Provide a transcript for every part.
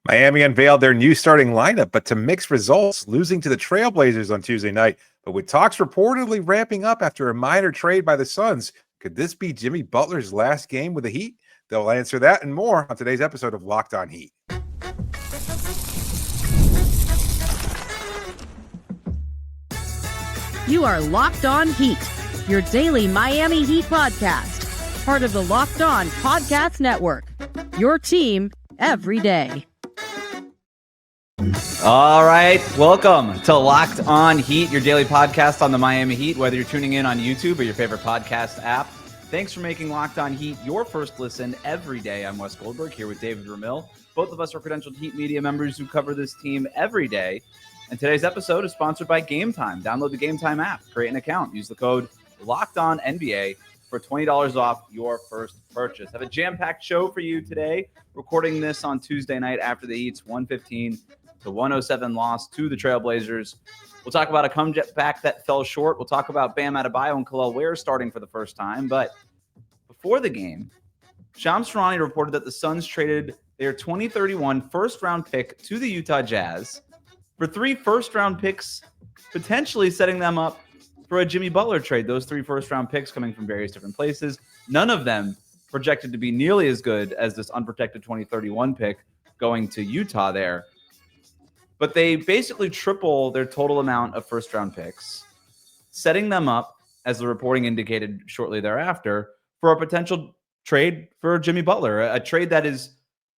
Miami unveiled their new starting lineup, but to mixed results, losing to the Trailblazers on Tuesday night. But with talks reportedly ramping up after a minor trade by the Suns, could this be Jimmy Butler's last game with the Heat? They'll answer that and more on today's episode of Locked On Heat. You are Locked On Heat, your daily Miami Heat podcast, part of the Locked On Podcast Network, your team every day. All right, welcome to Locked On Heat, your daily podcast on the Miami Heat, whether you're tuning in on YouTube or your favorite podcast app. Thanks for making Locked On Heat your first listen every day. I'm Wes Goldberg here with David Ramil. Both of us are credentialed Heat media members who cover this team every day. And today's episode is sponsored by Game Time. Download the Game Time app, create an account, use the code LOCKEDONNBA for $20 off your first purchase. I have a jam-packed show for you today, recording this on Tuesday night after the Heat's 115-107 loss to the Trailblazers. We'll talk about a comeback that fell short. We'll talk about Bam Adebayo and Kel'el Ware starting for the first time. But before the game, Shams Charania reported that the Suns traded their 2031 first-round pick to the Utah Jazz for 3 first-round picks, potentially setting them up for a Jimmy Butler trade. Those 3 first-round picks coming from various different places. None of them projected to be nearly as good as this unprotected 2031 pick going to Utah there. But they basically triple their total amount of first-round picks, setting them up, as the reporting indicated shortly thereafter, for a potential trade for Jimmy Butler, a trade that is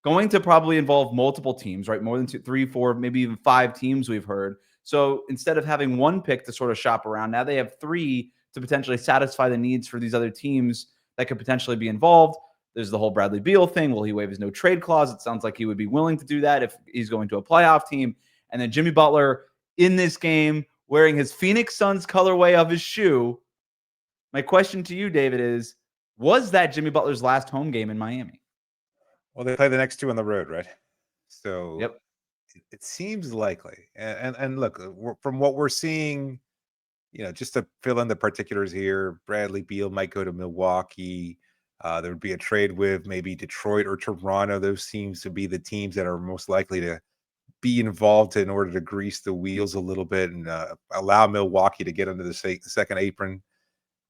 going to probably involve multiple teams, right? More than 2, 3, 4, maybe even 5 teams we've heard. So instead of having 1 pick to sort of shop around, now they have 3 to potentially satisfy the needs for these other teams that could potentially be involved. There's the whole Bradley Beal thing. Will he waive his no trade clause? It sounds like he would be willing to do that if he's going to a playoff team. And then Jimmy Butler in this game wearing his Phoenix Suns colorway of his shoe. My question to you, David, was that Jimmy Butler's last home game in Miami? Well, they play the next 2 on the road, right? So Yep. it seems likely. And look, from what we're seeing, just to fill in the particulars here, Bradley Beal might go to Milwaukee. There would be a trade with maybe Detroit or Toronto. Those seems to be the teams that are most likely to be involved in order to grease the wheels a little bit and allow Milwaukee to get under the second apron.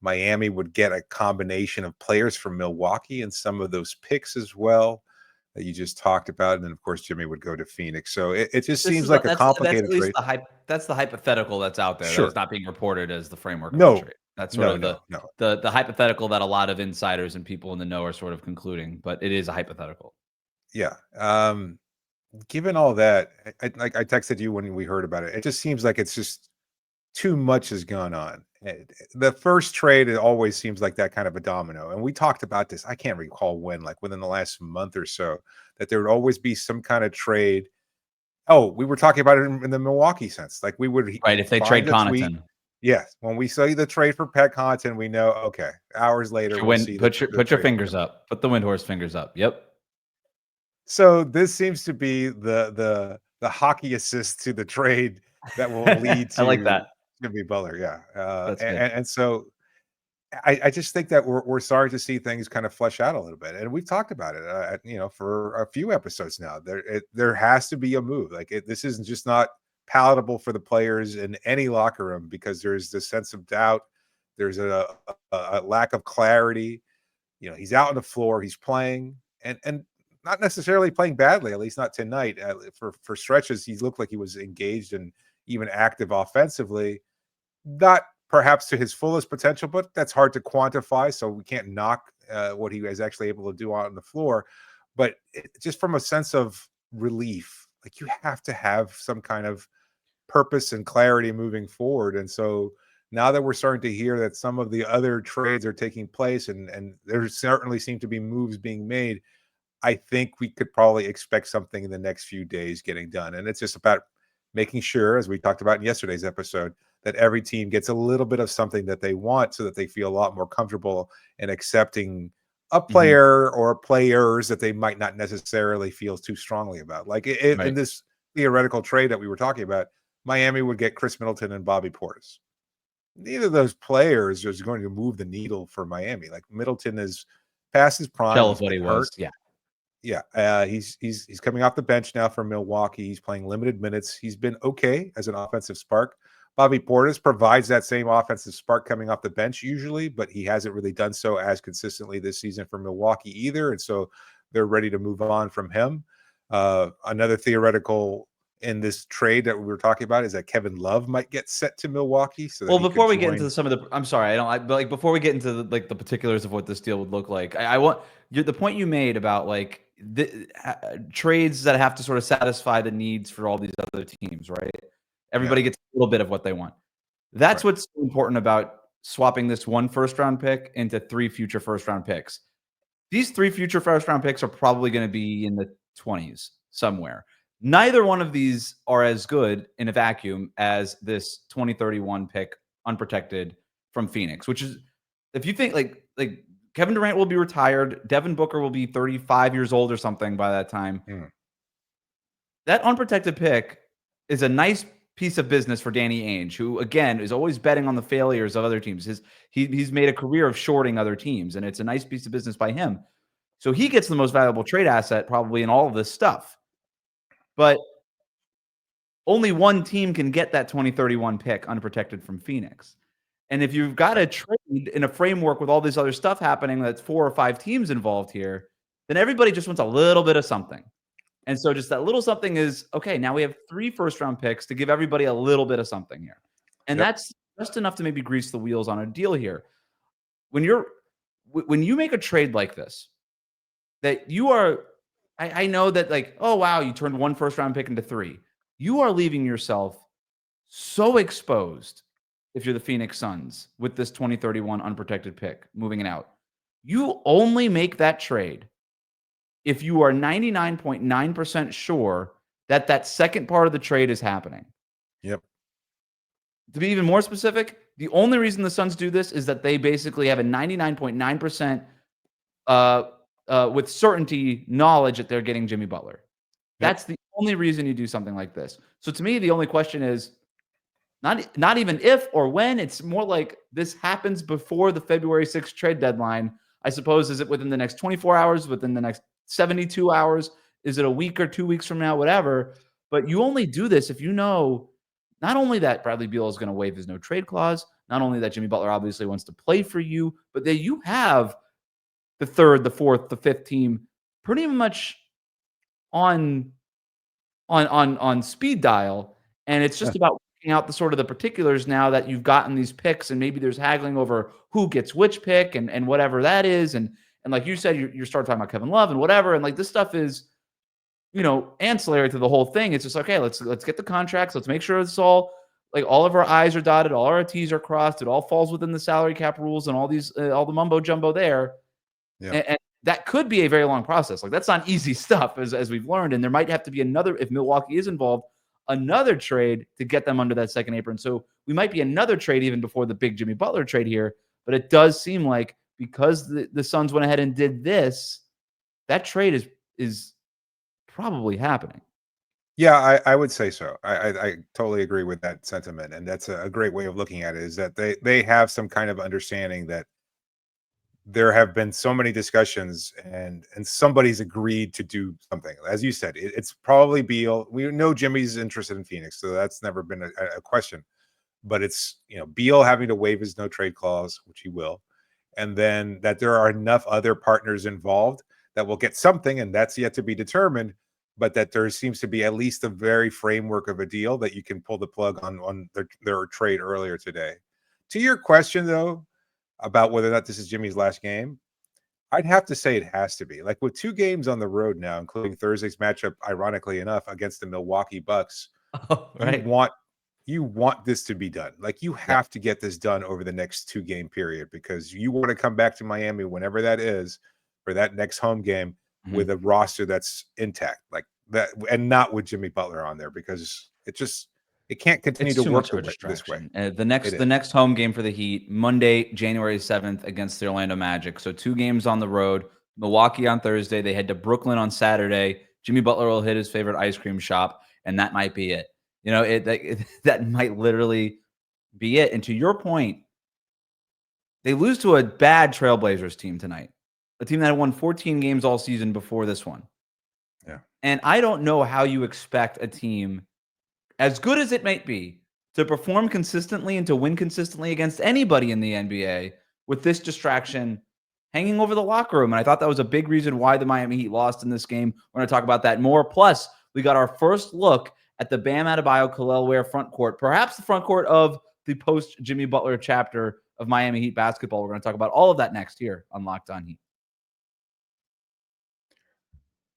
Miami would get a combination of players from Milwaukee and some of those picks as well that you just talked about. And then, of course, Jimmy would go to Phoenix. So it just seems like a complicated trade. That's the hypothetical that's out there. Sure. That's not being reported as the framework of No. the trade. That's sort of the hypothetical that a lot of insiders and people in the know are sort of concluding, but it is a hypothetical. Yeah. Given all that, I texted you when we heard about it. It just seems like it's just too much has gone on. The first trade, it always seems like that kind of a domino. And we talked about this, I can't recall when, like within the last month or so, that there would always be some kind of trade. Oh, we were talking about it in the Milwaukee sense. Like we would. Right, if they trade Connaughton. Yes. When we see the trade for Pat Connaughton, we know, okay, hours later. Put your fingers up. Put the Windhorse fingers up. Yep. So this seems to be the hockey assist to the trade that will lead to I like that. Jimmy Butler, yeah. And so I just think that we're starting to see things kind of flesh out a little bit. And we've talked about it, for a few episodes now. There has to be a move. This isn't just not palatable for the players in any locker room because there's this sense of doubt. There's a lack of clarity. He's out on the floor. He's playing and not necessarily playing badly, at least not tonight. For stretches, he looked like he was engaged and even active offensively. Not perhaps to his fullest potential, but that's hard to quantify. So we can't knock what he was actually able to do out on the floor. But just from a sense of relief, like you have to have some kind of purpose and clarity moving forward. And so now that we're starting to hear that some of the other trades are taking place and there certainly seem to be moves being made, I think we could probably expect something in the next few days getting done. And it's just about making sure, as we talked about in yesterday's episode, that every team gets a little bit of something that they want so that they feel a lot more comfortable in accepting a player or players that they might not necessarily feel too strongly about. Like in this theoretical trade that we were talking about, Miami would get Chris Middleton and Bobby Portis. Neither of those players is going to move the needle for Miami. Like Middleton is past his prime. Tell us what he was. Yeah. Yeah, he's coming off the bench now for Milwaukee. He's playing limited minutes. He's been okay as an offensive spark. Bobby Portis provides that same offensive spark coming off the bench usually, but he hasn't really done so as consistently this season for Milwaukee either, and so they're ready to move on from him. Another theoretical in this trade that we were talking about is that Kevin Love might get sent to Milwaukee. So that well, before we get into some of the, I'm sorry, but like before we get into the particulars of what this deal would look like, I want the point you made about like the trades that have to sort of satisfy the needs for all these other teams, right? Everybody gets a little bit of what they want. That's what's so important about swapping this 1 first-round pick into 3 future first-round picks. These 3 future first-round picks are probably going to be in the 20s somewhere. Neither one of these are as good in a vacuum as this 2031 pick unprotected from Phoenix, which is, if you think like Kevin Durant will be retired, Devin Booker will be 35 years old or something by that time. That unprotected pick is a nice piece of business for Danny Ainge, who again is always betting on the failures of other teams. He's made a career of shorting other teams, and it's a nice piece of business by him. So he gets the most valuable trade asset probably in all of this stuff. But only one team can get that 2031 pick unprotected from Phoenix. And if you've got a trade in a framework with all this other stuff happening, that's 4 or 5 teams involved here, then everybody just wants a little bit of something. And so just that little something is, okay, now we have 3 first-round picks to give everybody a little bit of something here. And that's just enough to maybe grease the wheels on a deal here. When you make a trade like this, that you are, I know that like, oh, wow, you turned 1 first-round pick into 3. You are leaving yourself so exposed if you're the Phoenix Suns with this 2031 unprotected pick, moving it out. You only make that trade if you are 99.9% sure that that second part of the trade is happening. Yep. To be even more specific, the only reason the Suns do this is that they basically have a 99.9% with certainty knowledge that they're getting Jimmy Butler. That's the only reason you do something like this. So to me, the only question is not even if or when. It's more like this happens before the February 6th trade deadline. I suppose, is it within the next 24 hours, within the next 72 hours? Is it a week or 2 weeks from now? Whatever. But you only do this if you know not only that Bradley Beal is going to waive his no trade clause, not only that Jimmy Butler obviously wants to play for you, but that you have the 3rd, the 4th, the 5th team pretty much on speed dial. And it's just about working out the sort of the particulars now that you've gotten these picks, and maybe there's haggling over who gets which pick and whatever that is. And like you said, you're starting talking about Kevin Love and whatever. And like this stuff is, ancillary to the whole thing. It's just, okay, let's get the contracts. Let's make sure it's all like all of our I's are dotted, all our T's are crossed. It all falls within the salary cap rules and all these, all the mumbo jumbo there. Yeah. And that could be a very long process. Like that's not easy stuff as we've learned. And there might have to be another, if Milwaukee is involved, another trade to get them under that second apron. So we might be another trade even before the big Jimmy Butler trade here. But it does seem like because the Suns went ahead and did this, that trade is probably happening. Yeah, I would say so. I totally agree with that sentiment. And that's a great way of looking at it, is that they have some kind of understanding that there have been so many discussions and somebody's agreed to do something. As you said, it's probably Beal. We know Jimmy's interested in Phoenix, so that's never been a question. But it's, Beal having to waive his no trade clause, which he will, and then that there are enough other partners involved that will get something, and that's yet to be determined, but that there seems to be at least a very framework of a deal that you can pull the plug on their trade earlier today. To your question, though, about whether or not this is Jimmy's last game, I'd have to say it has to be. Like with 2 games on the road now, including Thursday's matchup, ironically enough, against the Milwaukee Bucks, right? You want this to be done. Like you have to get this done over the next 2-game period, because you want to come back to Miami whenever that is for that next home game with a roster that's intact, like that, and not with Jimmy Butler on there, because it can't continue to work this way. The next home game for the Heat, Monday, January 7th against the Orlando Magic. So 2 games on the road. Milwaukee on Thursday. They head to Brooklyn on Saturday. Jimmy Butler will hit his favorite ice cream shop, and that might be it. That might literally be it. And to your point, they lose to a bad Trailblazers team tonight, a team that had won 14 games all season before this one. Yeah. And I don't know how you expect a team, as good as it might be, to perform consistently and to win consistently against anybody in the NBA with this distraction hanging over the locker room. And I thought that was a big reason why the Miami Heat lost in this game. We're going to talk about that more. Plus, we got our first look at the Bam Adebayo Kel'el Ware front court, perhaps the front court of the post Jimmy Butler chapter of Miami Heat basketball. We're going to talk about all of that next here on Locked On Heat.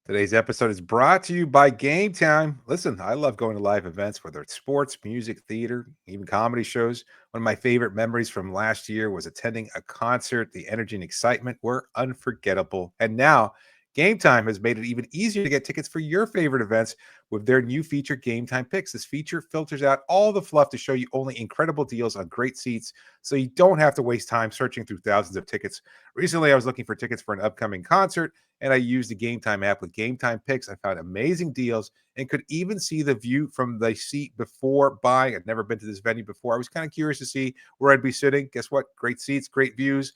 Today's episode is brought to you by Game Time. Listen, I love going to live events, whether it's sports, music, theater, even comedy shows. One of my favorite memories from last year was attending a concert. The energy and excitement were unforgettable. And now, Game Time has made it even easier to get tickets for your favorite events with their new feature, Game Time Picks. This feature filters out all the fluff to show you only incredible deals on great seats, so you don't have to waste time searching through thousands of tickets. Recently, I was looking for tickets for an upcoming concert, and I used the Game Time app with Game Time Picks. I found amazing deals and could even see the view from the seat before buying. I'd never been to this venue before. I was kind of curious to see where I'd be sitting. Guess what? Great seats, great views.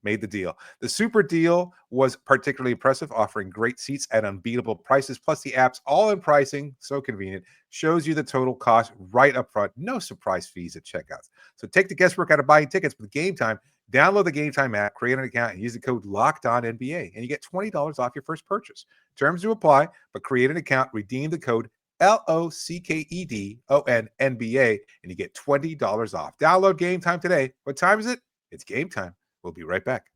Made the deal. The super deal was particularly impressive, offering great seats at unbeatable prices. Plus, the app's all-in pricing, so convenient, shows you the total cost right up front. No surprise fees at checkouts. So take the guesswork out of buying tickets with Game Time. Download the Game Time app, create an account, and use the code LOCKEDONNBA, and you get $20 off your first purchase. Terms do apply, but create an account, redeem the code LOCKEDONNBA, and you get $20 off. Download Game Time today. What time is it? It's game time. We'll be right back.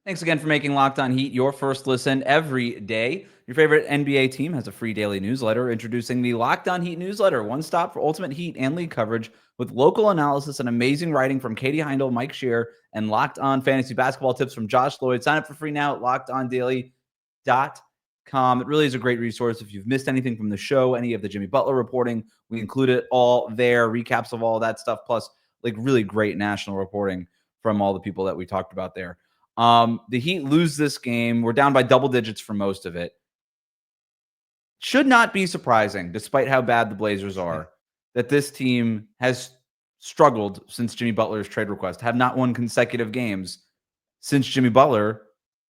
Thanks again for making Locked On Heat your first listen every day. Your favorite NBA team has a free daily newsletter. Introducing the Locked On Heat newsletter, one stop for ultimate Heat and league coverage with local analysis and amazing writing from Katie Heindel, Mike Shear, and Locked On fantasy basketball tips from Josh Lloyd. Sign up for free now at lockedondaily.com. It really is a great resource. If you've missed anything from the show, any of the Jimmy Butler reporting, we include it all there, recaps of all that stuff, plus like really great national reporting from all the people that we talked about there. The Heat lose this game. We're down by double digits for most of it. Should not be surprising, despite how bad the Blazers are, that this team has struggled since Jimmy Butler's trade request, have not won consecutive games since Jimmy Butler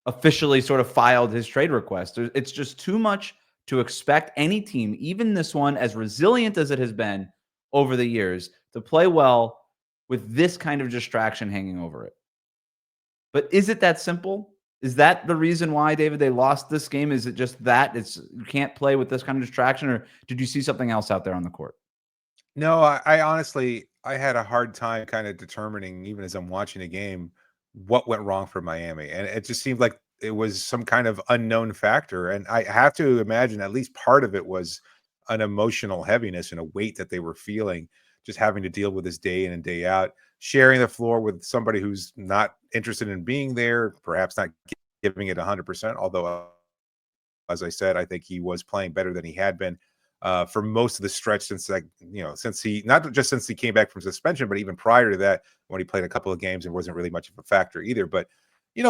officially sort of filed his trade request. It's just too much to expect any team, even this one, as resilient as it has been over the years, to play well with this kind of distraction hanging over it. But is it that simple? Is that the reason why, David, they lost this game? Is it just that you can't play with this kind of distraction, or did you see something else out there on the court? No, I honestly, I had a hard time kind of determining, even as I'm watching the game, what went wrong for Miami. And it just seemed like it was some kind of unknown factor. And I have to imagine at least part of it was an emotional heaviness and a weight that they were feeling, just having to deal with this day in and day out, sharing the floor with somebody who's not interested in being there, perhaps not giving it 100%. Although, as I said, I think he was playing better than he had been for most of the stretch since, since he, not just since he came back from suspension, but even prior to that, when he played a couple of games and wasn't really much of a factor either. But,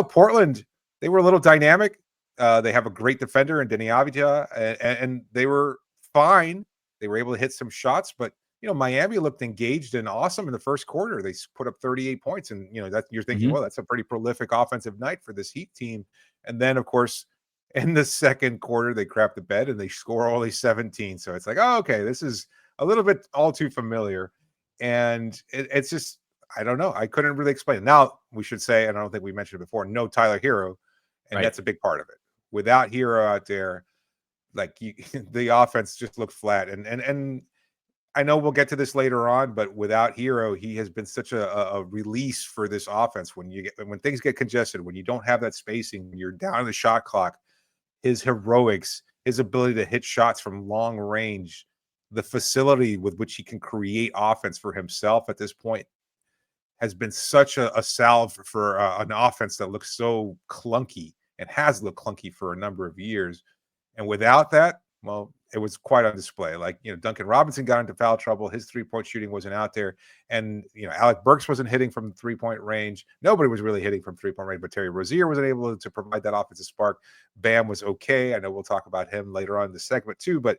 Portland, they were a little dynamic. They have a great defender in Denny Avdija, and they were fine. They were able to hit some shots, but Miami looked engaged and awesome in the first quarter. They put up 38 points, and that you're thinking, well, that's a pretty prolific offensive night for this Heat team. And then, of course, in the second quarter, they crap the bed and they score only 17. So it's like, oh, okay, this is a little bit all too familiar. And it's just, I don't know. I couldn't really explain it. Now, we should say, and I don't think we mentioned it before, no Tyler Herro, and Right. That's a big part of it. Without Herro out there, the offense just looked flat. And I know we'll get to this later on, but without Herro, he has been such a release for this offense. When things get congested, when you don't have that spacing, you're down on the shot clock. His heroics, his ability to hit shots from long range, the facility with which he can create offense for himself at this point has been such a salve for an offense that looks so clunky and has looked clunky for a number of years. And without that, well, it was quite on display. Duncan Robinson got into foul trouble. His three-point shooting wasn't out there. And, Alec Burks wasn't hitting from three-point range. Nobody was really hitting from three-point range, but Terry Rozier wasn't able to provide that offensive spark. Bam was okay. I know we'll talk about him later on in the segment too, but,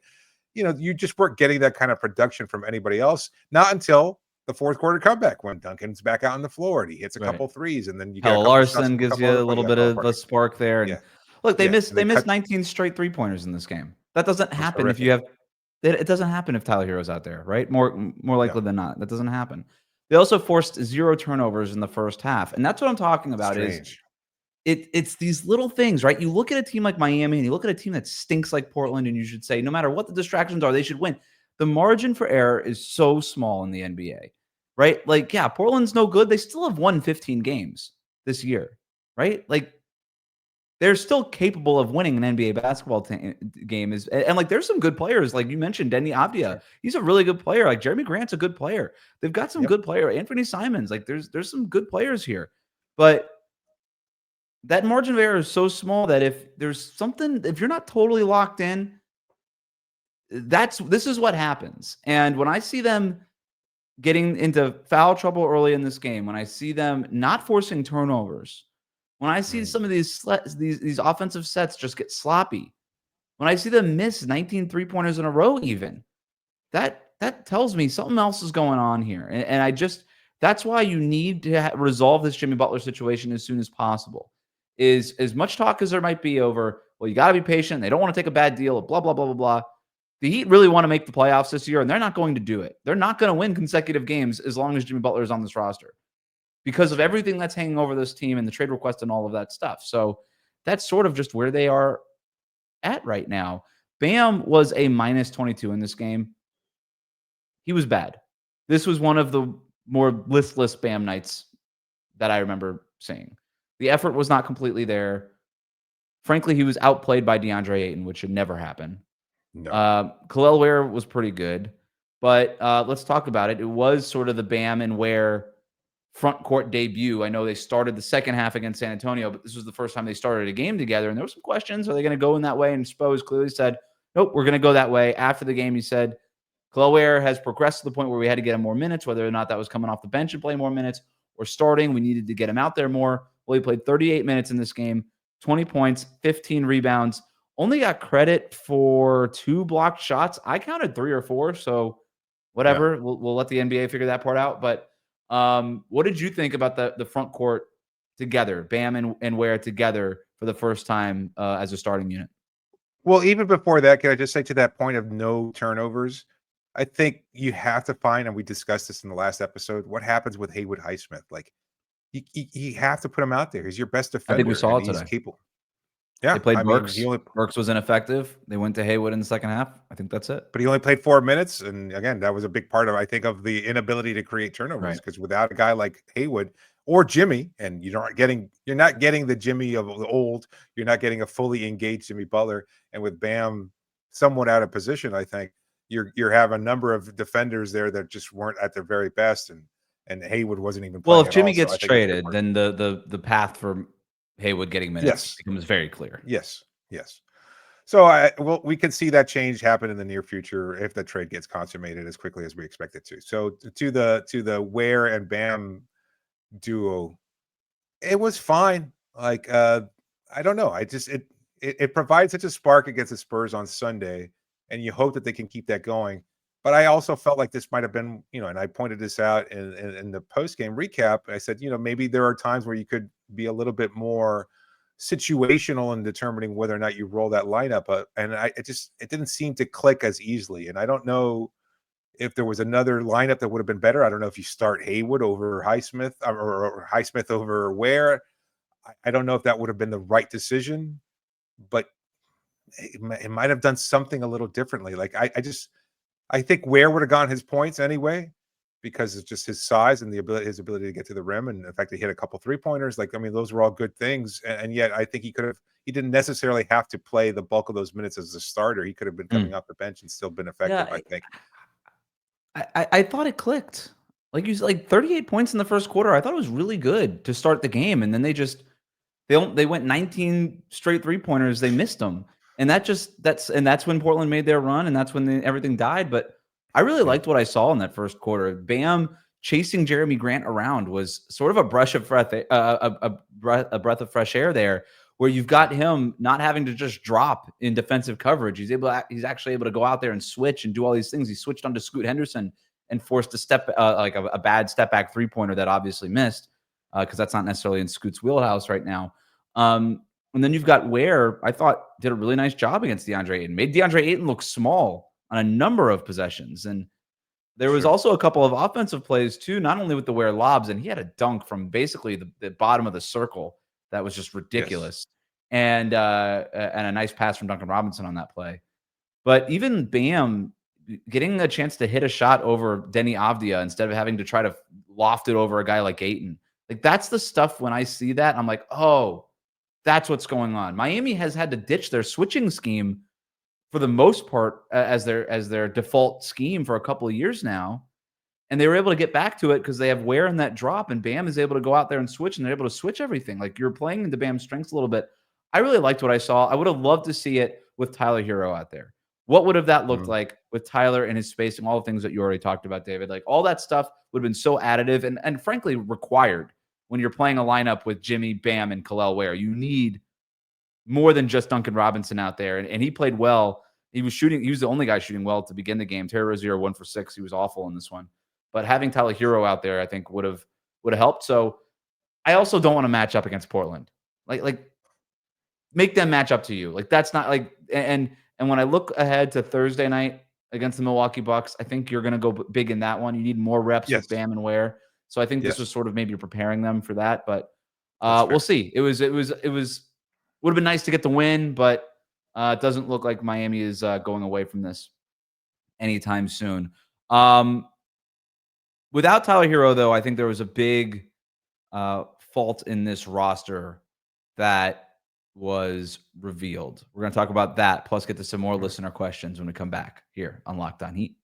you just weren't getting that kind of production from anybody else. Not until the fourth quarter comeback when Duncan's back out on the floor and he hits a Right. couple threes, and then you get a Kel'el couple shots Larson from gives you a little bit of a spark there. And Yeah. look, they Yeah, missed and they 19 straight 3-pointers in this game. That doesn't was happen if horrific. you have it doesn't happen if Tyler Herro's out there, right? More likely No. than not. That doesn't happen. They also forced 0 turnovers in the first half. And that's what I'm talking about. Strange. It's these little things, right? You look at a team like Miami and you look at a team that stinks like Portland, and you should say, no matter what the distractions are, they should win. The margin for error is so small in the NBA, right? Like, yeah, Portland's no good. They still have won 15 games this year, right? Like, they're still capable of winning an NBA basketball game. And like, there's some good players. Like you mentioned, Denny Avdia. Sure. He's a really good player. Like Jeremy Grant's a good player. They've got some good player. Anthony Simons. Like there's some good players here. But that margin of error is so small that if you're not totally locked in, this is what happens. And when I see them getting into foul trouble early in this game, when I see them not forcing turnovers, when I see some of these offensive sets just get sloppy, when I see them miss 19 3-pointers in a row, even that tells me something else is going on here. And that's why you need to resolve this Jimmy Butler situation as soon as possible. Is as much talk as there might be over, well, you got to be patient. They don't want to take a bad deal, blah, blah, blah, blah, blah. The Heat really want to make the playoffs this year, and they're not going to do it. They're not going to win consecutive games as long as Jimmy Butler is on this roster, because of everything that's hanging over this team and the trade request and all of that stuff. So that's sort of just where they are at right now. Bam was a -22 in this game. He was bad. This was one of the more listless Bam nights that I remember seeing. The effort was not completely there. Frankly, he was outplayed by DeAndre Ayton, which should never happen. No. Kel'el Ware was pretty good. But let's talk about it. It was sort of the Bam and Ware front court debut. I know they started the second half against San Antonio, but this was the first time they started a game together. And there were some questions. Are they going to go in that way? And Spo clearly said, nope, we're going to go that way. After the game, he said, Kel'el Ware has progressed to the point where we had to get him more minutes, whether or not that was coming off the bench and playing more minutes or starting. We needed to get him out there more. Well, he played 38 minutes in this game, 20 points, 15 rebounds, only got credit for 2 blocked shots. I counted 3 or 4, so whatever. Yeah. We'll let the NBA figure that part out. But what did you think about the front court together, Bam and Ware together for the first time as a starting unit? Well, even before that, can I just say to that point of no turnovers, I think you have to find, and we discussed this in the last episode, what happens with Haywood Highsmith. Like, you have to put him out there. He's your best defender. I think we saw it today. He's capable. Yeah, they played Burks. Burks was ineffective. They went to Haywood in the second half. I think that's it. But he only played 4 minutes, and again, that was a big part of, I think, of the inability to create turnovers. Because without a guy like Haywood or Jimmy, and you're not getting the Jimmy of the old. You're not getting a fully engaged Jimmy Butler, and with Bam somewhat out of position, I think you have a number of defenders there that just weren't at their very best, and Haywood wasn't even playing. Well, if Jimmy gets traded, then the path for Haywood getting minutes becomes very clear. Yes. So we can see that change happen in the near future if the trade gets consummated as quickly as we expect it to. So to the Ware and Bam duo, it was fine. Like I don't know. It provides such a spark against the Spurs on Sunday, and you hope that they can keep that going. But I also felt like this might have been, and I pointed this out in the post-game recap. I said, maybe there are times where you could be a little bit more situational in determining whether or not you roll that lineup. And it didn't seem to click as easily. And I don't know if there was another lineup that would have been better. I don't know if you start Haywood over Highsmith or Highsmith over Ware. I don't know if that would have been the right decision, but it might have done something a little differently. Like I think Ware would have gotten his points anyway, because it's just his size and his ability to get to the rim. And in fact, he hit a couple 3-pointers. Like, I mean, those were all good things. And yet I think he didn't necessarily have to play the bulk of those minutes as a starter. He could have been coming off the bench and still been effective, I think. I thought it clicked. Like you said, like 38 points in the first quarter. I thought it was really good to start the game. And then they went 19 straight 3-pointers. They missed them. And that's when Portland made their run, and that's when everything died. But I really liked what I saw in that first quarter. Bam chasing Jeremy Grant around was sort of a breath of fresh air there, where you've got him not having to just drop in defensive coverage. He's actually able to go out there and switch and do all these things. He switched onto Scoot Henderson and forced a step like a bad step back 3-pointer that obviously missed because that's not necessarily in Scoot's wheelhouse right now. And then you've got Ware, I thought did a really nice job against DeAndre Ayton, made DeAndre Ayton look small on a number of possessions. And there was also a couple of offensive plays too, not only with the Ware lobs, and he had a dunk from basically the bottom of the circle that was just ridiculous. And a nice pass from Duncan Robinson on that play. But even Bam getting a chance to hit a shot over Denny Avdia instead of having to try to loft it over a guy like Ayton. Like, that's the stuff when I see that, I'm like, oh, that's what's going on. Miami has had to ditch their switching scheme for the most part as their default scheme for a couple of years now. And they were able to get back to it because they have Ware in that drop, and Bam is able to go out there and switch, and they're able to switch everything. Like, you're playing into Bam's strengths a little bit. I really liked what I saw. I would have loved to see it with Tyler Herro out there. What would have that looked like with Tyler and his spacing, all the things that you already talked about, David? Like, all that stuff would have been so additive and frankly required when you're playing a lineup with Jimmy, Bam, and Kel'el Ware. You need more than just Duncan Robinson out there. And he played well. He was the only guy shooting well to begin the game. Terry Rozier 1 for 6. He was awful in this one. But having Tyler Herro out there, I think would have helped. So I also don't want to match up against Portland. Like make them match up to you. Like, that's not like, and when I look ahead to Thursday night against the Milwaukee Bucks, I think you're going to go big in that one. You need more reps with Bam and Ware. So I think this was sort of maybe preparing them for that, but we'll see. It would have been nice to get the win, but it doesn't look like Miami is going away from this anytime soon. Without Tyler Herro, though, I think there was a big fault in this roster that was revealed. We're going to talk about that, plus get to some more listener questions when we come back here on Locked On Heat.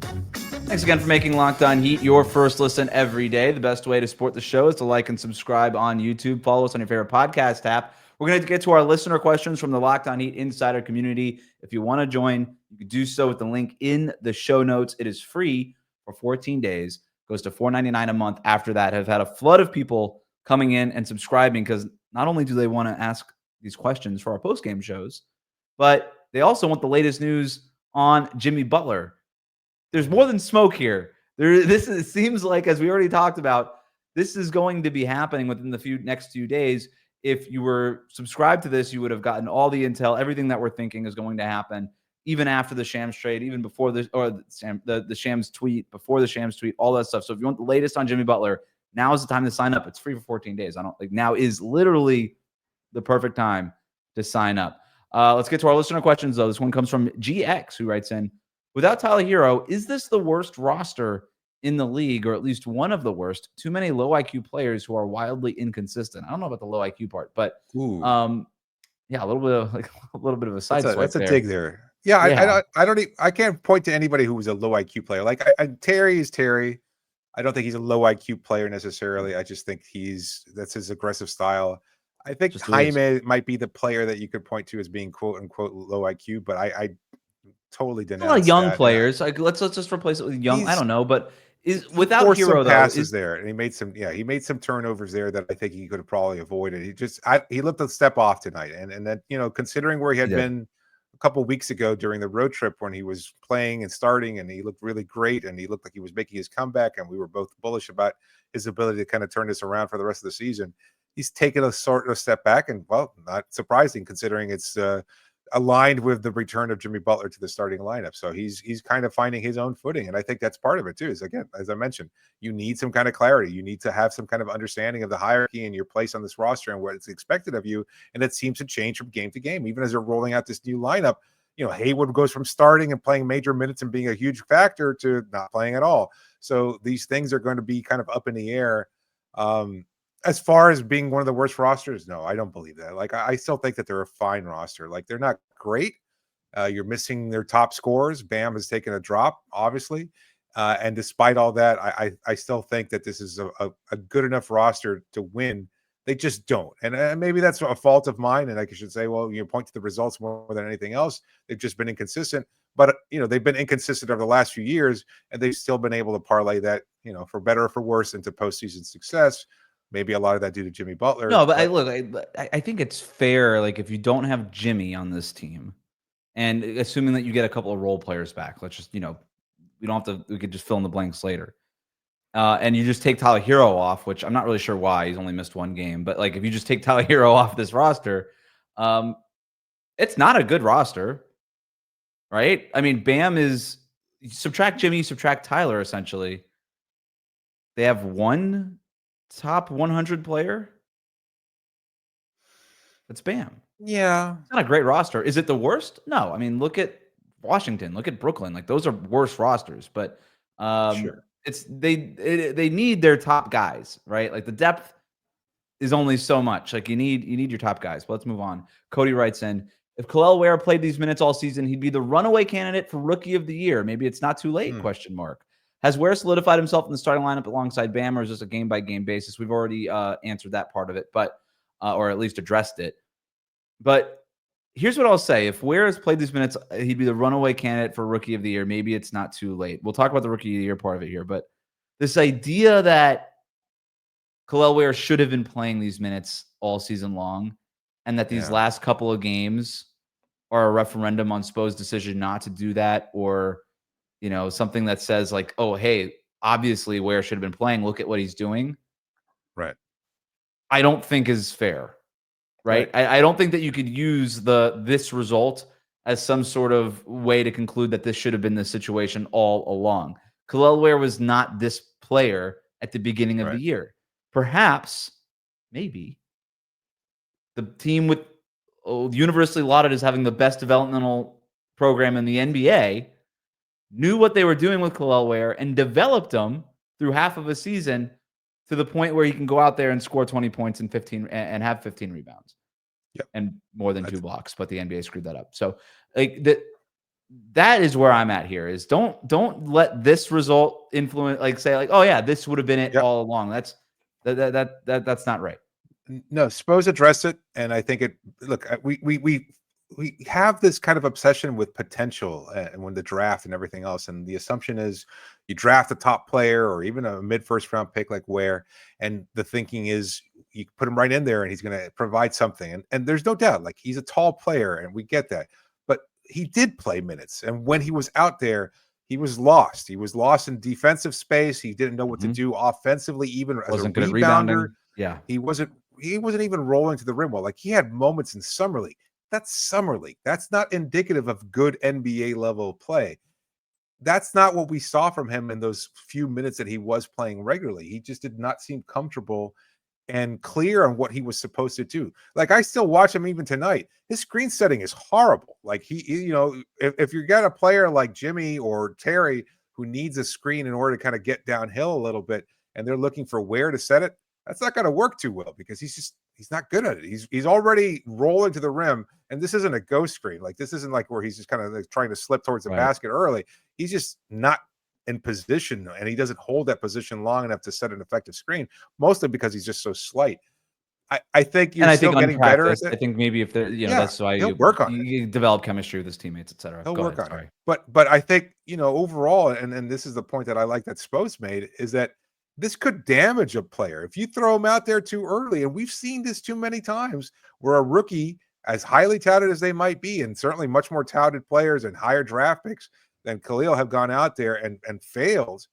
Thanks again for making Locked On Heat your first listen every day. The best way to support the show is to like and subscribe on YouTube. Follow us on your favorite podcast app. We're going to get to our listener questions from the Locked On Heat Insider community. If you want to join, you can do so with the link in the show notes. It is free for 14 days. Goes to $4.99 a month. After that, have had a flood of people coming in and subscribing because not only do they want to ask these questions for our post-game shows, but they also want the latest news on Jimmy Butler. There's more than smoke here. It seems like, as we already talked about, this is going to be happening within the next few days. If you were subscribed to this, you would have gotten all the intel. Everything that we're thinking is going to happen, even after the Shams trade, even before the Shams tweet, before the Shams tweet, all that stuff. So if you want the latest on Jimmy Butler, now is the time to sign up. It's free for 14 days. Now is literally the perfect time to sign up. Let's get to our listener questions, though. This one comes from GX, who writes in, without Tyler Herro, is this the worst roster in the league, or at least one of the worst? Too many low IQ players who are wildly inconsistent. I don't know about the low IQ part, but yeah, a little bit of a side swipe. That's a dig there. Yeah, I can't point to anybody who was a low IQ player. Like Terry is Terry. I don't think he's a low IQ player necessarily. I just think that's his aggressive style. I think Jaime might be the player that you could point to as being quote unquote low IQ, but I totally denounce a lot of young players. Like, let's just replace it with young. I don't know, but without Herro, though, passes there, and he made some turnovers there that I think he could have probably avoided. He looked a step off tonight, and then considering where he had been a couple of weeks ago during the road trip when he was playing and starting, and he looked really great, and he looked like he was making his comeback, and we were both bullish about his ability to kind of turn this around for the rest of the season. He's taken a sort of step back, and well, not surprising considering it's aligned with the return of Jimmy Butler to the starting lineup. So he's kind of finding his own footing. And I think that's part of it too, is again, as I mentioned, you need some kind of clarity. You need to have some kind of understanding of the hierarchy and your place on this roster and what it's expected of you. And it seems to change from game to game. Even as they're rolling out this new lineup, Haywood goes from starting and playing major minutes and being a huge factor to not playing at all. So these things are going to be kind of up in the air. As far as being one of the worst rosters, no, I don't believe that. Like, I still think that they're a fine roster. Like, they're not great. You're missing their top scorers. Bam has taken a drop, obviously. And despite all that, I still think that this is a good enough roster to win. They just don't. And maybe that's a fault of mine. And I should say, well, point to the results more than anything else. They've just been inconsistent. But, they've been inconsistent over the last few years, and they've still been able to parlay that, for better or for worse, into postseason success. Maybe a lot of that due to Jimmy Butler. No, but I think it's fair. Like, if you don't have Jimmy on this team, and assuming that you get a couple of role players back, let's just, we don't have to. We could just fill in the blanks later. And you just take Tyler Herro off, which I'm not really sure why he's only missed one game. But like, if you just take Tyler Herro off this roster, it's not a good roster, right? I mean, Bam is subtract Jimmy, subtract Tyler. Essentially, they have one top 100 player. That's Bam. Yeah, it's not a great roster. Is it the worst? No. I mean, look at Washington, look at Brooklyn. Like, those are worse rosters, but sure. it's they need their top guys, right? Like, the depth is only so much. Like, you need your top guys. But let's move on. Cody writes in, if Kel'el Ware played these minutes all season, he'd be the runaway candidate for Rookie of the Year. Maybe it's not too late? Question mark. Has Ware solidified himself in the starting lineup alongside Bam, or is this a game by game basis? We've already answered that part of it, but or at least addressed it. But here's what I'll say. If Ware has played these minutes, he'd be the runaway candidate for Rookie of the Year. Maybe it's not too late. We'll talk about the Rookie of the Year part of it here. But this idea that Kel'el Ware should have been playing these minutes all season long, and that these last couple of games are a referendum on Spo's decision not to do that, or something that says like, oh, hey, obviously Ware should have been playing. Look at what he's doing. Right. I don't think is fair. Right. I don't think that you could use this result as some sort of way to conclude that this should have been the situation all along. Kel'el Ware was not this player at the beginning of the year. Perhaps, maybe, the team with universally lauded as having the best developmental program in the NBA knew what they were doing with Kel'el Ware and developed him through half of a season to the point where he can go out there and score 20 points and 15 and have 15 rebounds and more than 2 blocks, but the NBA screwed that up. So like that is where I'm at here is don't let this result influence, like say like, oh yeah, this would have been it all along. That's not right. No, Spo's addressed it. And I think we have this kind of obsession with potential and when the draft and everything else. And the assumption is you draft a top player or even a mid-first round pick like Ware. And the thinking is you put him right in there and he's going to provide something. And there's no doubt, like, he's a tall player and we get that. But he did play minutes. And when he was out there, he was lost. He was lost in defensive space. He didn't know what to do offensively, even as a rebounder. Yeah. He wasn't even rolling to the rim well. Like, he had moments in summer league. That's summer league. That's not indicative of good NBA level play. That's not what we saw from him in those few minutes that he was playing regularly. He just did not seem comfortable and clear on what he was supposed to do. Like, I still watch him even tonight. His screen setting is horrible. Like, if you got a player like Jimmy or Terry who needs a screen in order to kind of get downhill a little bit, and they're looking for where to set it, that's not going to work too well because he's not good at it. He's already rolling to the rim, and this isn't a ghost screen. Like, this isn't like where he's just kind of like trying to slip towards the basket early. He's just not in position, and he doesn't hold that position long enough to set an effective screen, mostly because he's just so slight. I think you're still getting better at it. I think maybe if they're, that's why he'll work on you develop chemistry with his teammates, etc. He'll work on it. But I think, overall, and this is the point that I like that Spo's made, is that this could damage a player if you throw him out there too early. And we've seen this too many times where a rookie, as highly touted as they might be, and certainly much more touted players and higher draft picks than Kel'el have gone out there and failed.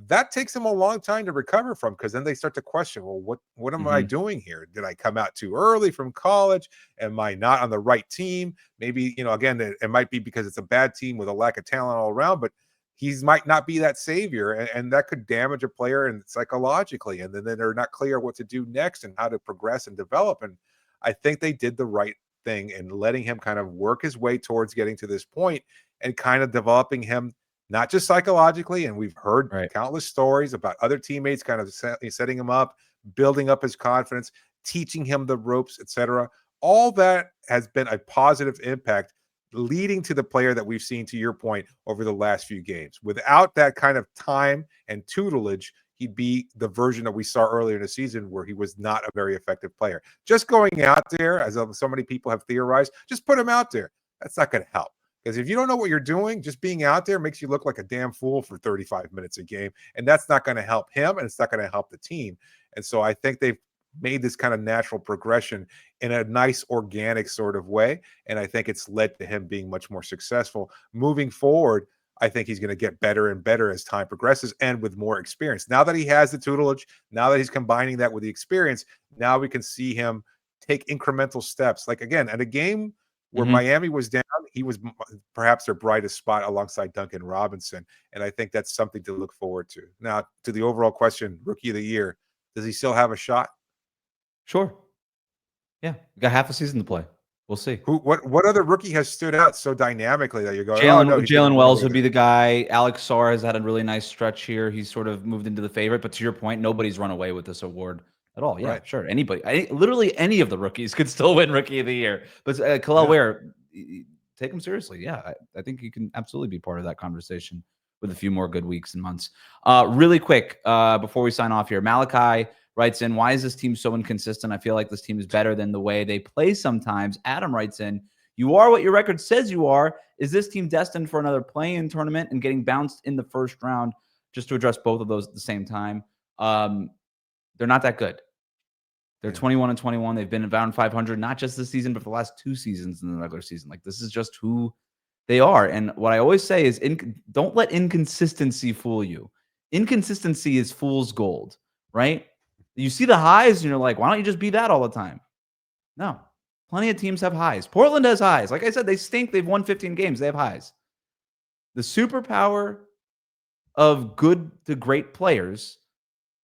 That takes them a long time to recover from, because then they start to question, well, what am I doing here? Did I come out too early from college? Am I not on the right team? Maybe, again, it might be because it's a bad team with a lack of talent all around, but he might not be that savior, and that could damage a player and psychologically, and then they're not clear what to do next and how to progress and develop. And I think they did the right thing in letting him kind of work his way towards getting to this point and kind of developing him, not just psychologically. And we've heard countless stories about other teammates kind of setting him up, building up his confidence, teaching him the ropes, etc. All that has been a positive impact, leading to the player that we've seen, to your point, over the last few games. Without that kind of time and tutelage, he'd be the version that we saw earlier in the season where he was not a very effective player. Just going out there, as so many people have theorized, just put him out there. That's not going to help. Because if you don't know what you're doing, just being out there makes you look like a damn fool for 35 minutes a game. And that's not going to help him, and it's not going to help the team. And so I think they've made this kind of natural progression in a nice, organic sort of way. And I think it's led to him being much more successful. Moving forward, I think he's going to get better and better as time progresses and with more experience. Now that he has the tutelage, now that he's combining that with the experience, now we can see him take incremental steps. Like, again, at a game where Miami was down, he was perhaps their brightest spot alongside Duncan Robinson. And I think that's something to look forward to. Now, to the overall question, Rookie of the Year, does he still have a shot? Sure. Yeah. We got half a season to play. We'll see. What other rookie has stood out so dynamically that you're going, Jalen Wells would be the guy. Alex Sarr has had a really nice stretch here. He's sort of moved into the favorite. But to your point, nobody's run away with this award at all. Yeah, sure. Anybody. Literally any of the rookies could still win Rookie of the Year. But Kel'el Ware, take him seriously. Yeah, I think he can absolutely be part of that conversation with a few more good weeks and months. Really quick, before we sign off here, Malachi writes in, why is this team so inconsistent? I feel like this team is better than the way they play sometimes. Adam writes in, you are what your record says you are. Is this team destined for another play-in tournament and getting bounced in the first round? Just to address both of those at the same time. They're not that good. They're 21-21. They've been around 500, not just this season, but for the last 2 seasons in the regular season. Like, this is just who they are. And what I always say is, don't let inconsistency fool you. Inconsistency is fool's gold, right? You see the highs and you're like, why don't you just be that all the time? No. Plenty of teams have highs. Portland has highs. Like I said, they stink. They've won 15 games. They have highs. The superpower of good to great players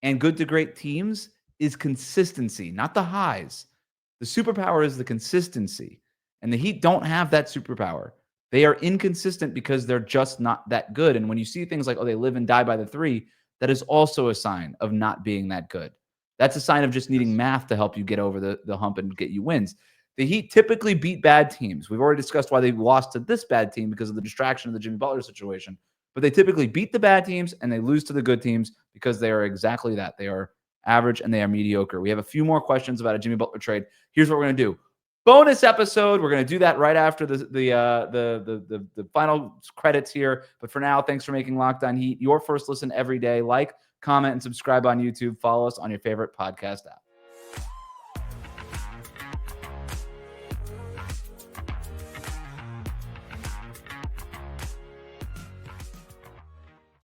and good to great teams is consistency, not the highs. The superpower is the consistency. And the Heat don't have that superpower. They are inconsistent because they're just not that good. And when you see things like, oh, they live and die by the 3, that is also a sign of not being that good. That's a sign of just needing math to help you get over the hump and get you wins. The Heat typically beat bad teams. We've already discussed why they lost to this bad team because of the distraction of the Jimmy Butler situation. But they typically beat the bad teams and they lose to the good teams because they are exactly that. They are average and they are mediocre. We have a few more questions about a Jimmy Butler trade. Here's what we're going to do. Bonus episode. We're going to do that right after the final credits here. But for now, thanks for making Locked On Heat your first listen every day. Like, comment, and subscribe on YouTube. Follow us on your favorite podcast app.